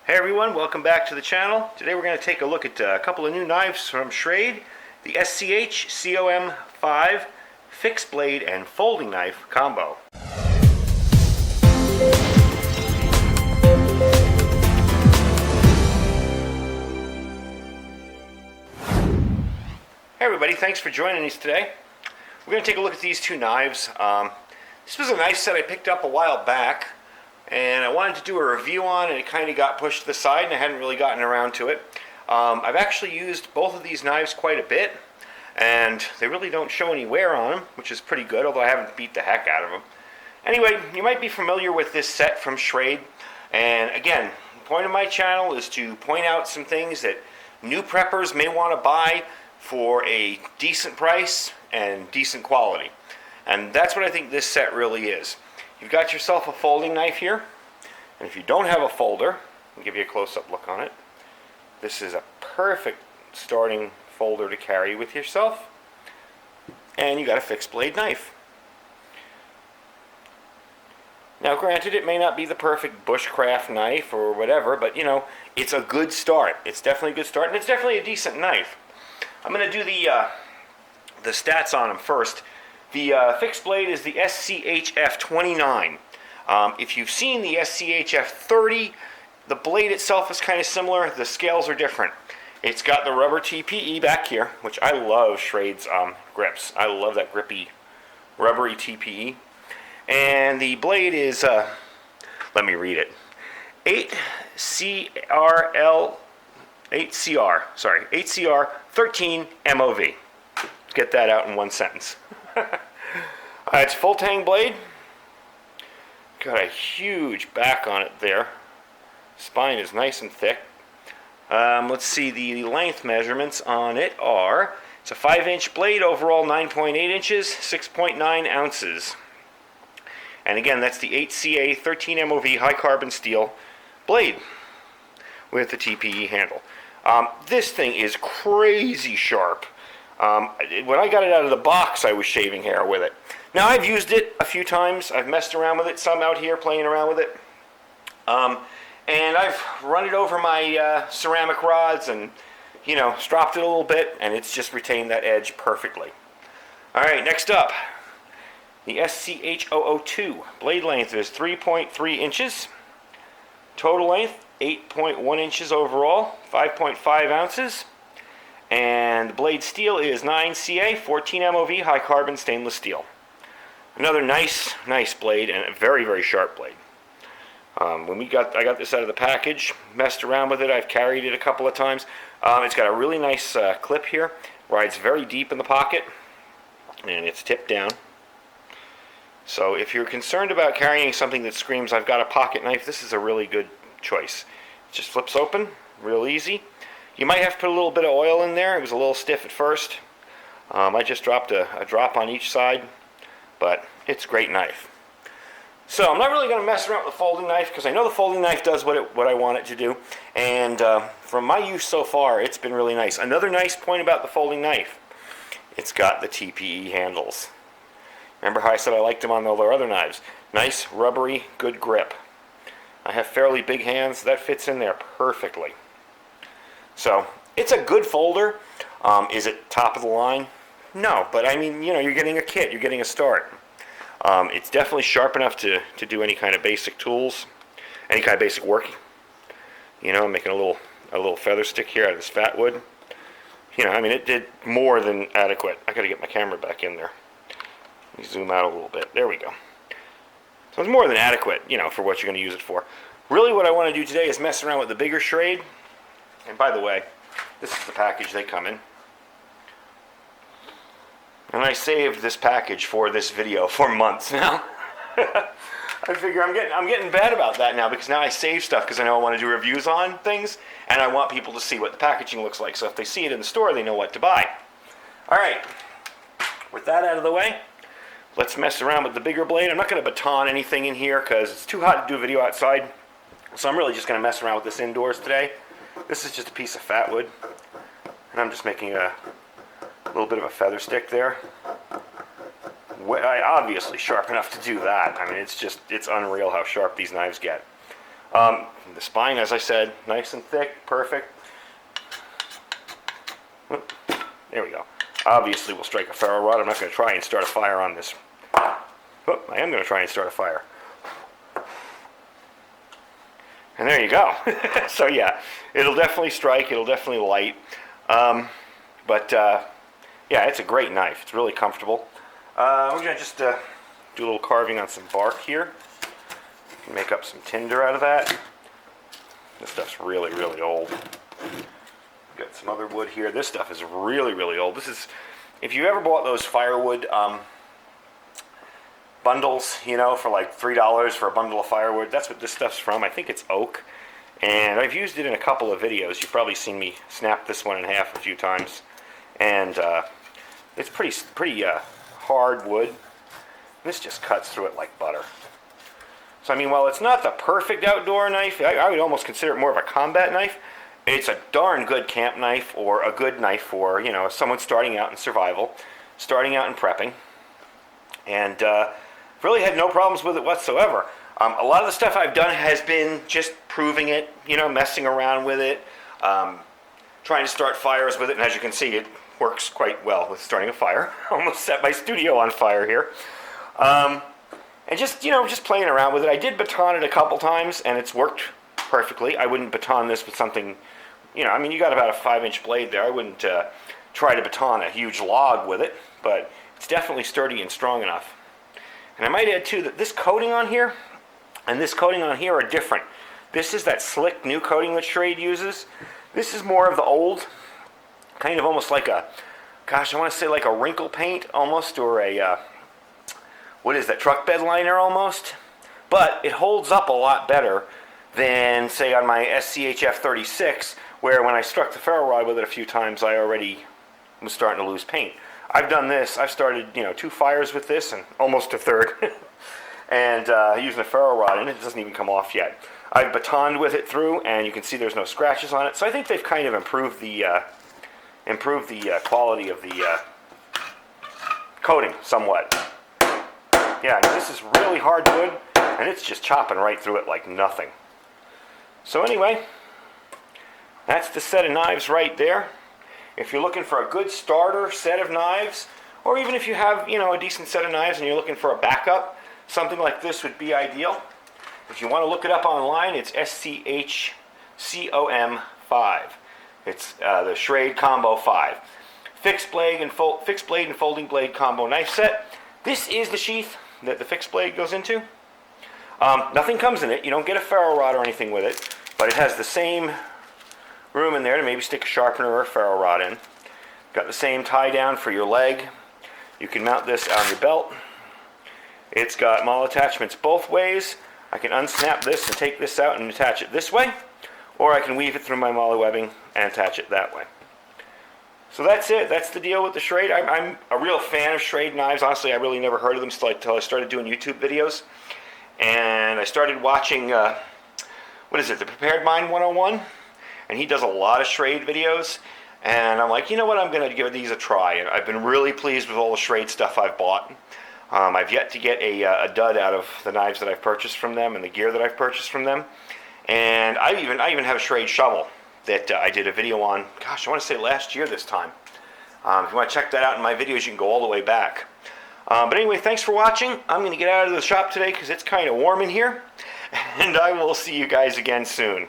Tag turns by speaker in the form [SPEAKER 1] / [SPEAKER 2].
[SPEAKER 1] Hey everyone, welcome back to the channel. Today we're going to take a look at a couple of new knives from Schrade, the SCHCOM5 fixed blade and folding knife combo. Hey everybody, thanks for joining us today. We're going to take a look at these two knives. This was a knife set I picked up a while back, and I wanted to do a review on, and it kind of got pushed to the side, and I hadn't really gotten around to it. I've actually used both of these knives quite a bit, and they really don't show any wear on them, which is pretty good, although I haven't beat the heck out of them. Anyway, you might be familiar with this set from Schrade, and again, the point of my channel is to point out some things that new preppers may want to buy for a decent price and decent quality. And that's what I think this set really is. You've got yourself a folding knife here, and if you don't have a folder, I'll give you a close-up look on it. This is a perfect starting folder to carry with yourself, and you got a fixed blade knife. Now granted, it may not be the perfect bushcraft knife or whatever, but you know, it's a good start. It's definitely a good start, and it's definitely a decent knife. I'm going to do the stats on them first. The fixed blade is the SCHF 29. If you've seen the SCHF 30, the blade itself is kind of similar. The scales are different. It's got the rubber TPE back here, which I love Schrade's grips. I love that grippy, rubbery TPE. And the blade is, let me read it, 8CR 13 MOV. Get that out in one sentence. It's a full tang blade. Got a huge back on it there. Spine is nice and thick. Let's see, the length measurements on it are, it's a 5-inch blade, overall 9.8 inches, 6.9 ounces. And again, that's the 8CA 13 MOV high carbon steel blade with the TPE handle. This thing is crazy sharp. When I got it out of the box, I was shaving hair with it. Now, I've used it a few times. I've messed around with it, some out here playing around with it. And I've run it over my ceramic rods and, you know, stropped it a little bit, and it's just retained that edge perfectly. All right, next up, the SCH002. Blade length is 3.3 inches. Total length, 8.1 inches overall, 5.5 ounces. And the blade steel is 9CA 14 MOV high carbon stainless steel. Another nice blade, and a very sharp blade. When I got this out of the package, messed around with it. I've carried it a couple of times. It's got a really nice clip here. Rides very deep in the pocket, and it's tipped down. So if you're concerned about carrying something that screams "I've got a pocket knife," this is a really good choice. It just flips open, real easy. You might have to put a little bit of oil in there. It was a little stiff at first. I just dropped a drop on each side, but it's a great knife. So I'm not really going to mess around with the folding knife because I know the folding knife does what I want it to do. And from my use so far, it's been really nice. Another nice point about the folding knife, it's got the TPE handles. Remember how I said I liked them on all their other knives? Nice, rubbery, good grip. I have fairly big hands. That fits in there perfectly. So, it's a good folder. Is it top of the line? No, but I mean, you know, you're getting a kit, you're getting a start. It's definitely sharp enough to do any kind of basic tools, any kind of basic work. You know, I'm making a little feather stick here out of this fat wood. You know, I mean, it did more than adequate. I gotta get my camera back in there. Let me zoom out a little bit. There we go. So it's more than adequate, you know, for what you're gonna use it for. Really what I wanna do today is mess around with the bigger Schrade. And by the way, this is the package they come in. And I saved this package for this video for months now. I figure I'm getting bad about that now because now I save stuff because I know I want to do reviews on things and I want people to see what the packaging looks like. So if they see it in the store, they know what to buy. All right, with that out of the way, let's mess around with the bigger blade. I'm not going to baton anything in here because it's too hot to do a video outside. So I'm really just going to mess around with this indoors today. This is just a piece of fat wood, and I'm just making a little bit of a feather stick there. Obviously sharp enough to do that. I mean, it's unreal how sharp these knives get. The spine, as I said, nice and thick, perfect. Whoop, there we go. Obviously, we'll strike a ferro rod. I'm not going to try and start a fire on this. Whoop, I am going to try and start a fire. And there you go. So yeah, it'll definitely strike. It'll definitely light. Yeah, it's a great knife. It's really comfortable. We're going to just do a little carving on some bark here. Make up some tinder out of that. This stuff's really, really old. Got some other wood here. This stuff is really, really old. This is, if you ever bought those firewood bundles, you know, for like $3 for a bundle of firewood, that's what this stuff's from. I think it's oak. And I've used it in a couple of videos. You've probably seen me snap this one in half a few times. And it's pretty hard wood. This just cuts through it like butter. So, I mean, while it's not the perfect outdoor knife, I would almost consider it more of a combat knife. It's a darn good camp knife, or a good knife for, you know, someone starting out in survival, starting out in prepping. And really had no problems with it whatsoever. A lot of the stuff I've done has been just proving it, you know, messing around with it, trying to start fires with it. And as you can see, it works quite well with starting a fire. Almost set my studio on fire here. And just, you know, just playing around with it. I did baton it a couple times, and it's worked perfectly. I wouldn't baton this with something, you know, I mean, you got about a 5-inch blade there. I wouldn't try to baton a huge log with it, but it's definitely sturdy and strong enough. And I might add, too, that this coating on here and this coating on here are different. This is that slick new coating that Schrade uses. This is more of the old, kind of almost like a, gosh, I want to say like a wrinkle paint almost, or a, what is that, truck bed liner almost? But it holds up a lot better than, say, on my SCHF 36, where when I struck the ferro rod with it a few times, I already was starting to lose paint. I've done this. I've started, you know, 2 fires with this, and almost a third, and using a ferro rod, and it doesn't even come off yet. I've batoned with it through, and you can see there's no scratches on it. So I think they've kind of improved the quality of the coating somewhat. Yeah, this is really hard wood, and it's just chopping right through it like nothing. So anyway, that's the set of knives right there. If you're looking for a good starter set of knives, or even if you have, you know, a decent set of knives and you're looking for a backup, something like this would be ideal. If you want to look it up online, it's SCHCOM5. It's the Schrade Combo 5. Fixed blade and folding blade combo knife set. This is the sheath that the fixed blade goes into. Nothing comes in it. You don't get a ferro rod or anything with it, but it has the same room in there to maybe stick a sharpener or a ferro rod in. Got the same tie down for your leg. You can mount this on your belt. It's got maul attachments both ways. I can unsnap this and take this out and attach it this way, or I can weave it through my MOLLE webbing and attach it that way. So that's it. That's the deal with the Schrade. I'm a real fan of Schrade knives. Honestly, I really never heard of them until I started doing YouTube videos. And I started watching, what is it, The Prepared Mind 101? And he does a lot of Schrade videos. And I'm like, you know what, I'm going to give these a try. And I've been really pleased with all the Schrade stuff I've bought. I've yet to get a dud out of the knives that I've purchased from them and the gear that I've purchased from them. And I even have a Schrade shovel that I did a video on, gosh, I want to say last year this time. If you want to check that out in my videos, you can go all the way back. But anyway, thanks for watching. I'm going to get out of the shop today because it's kind of warm in here. And I will see you guys again soon.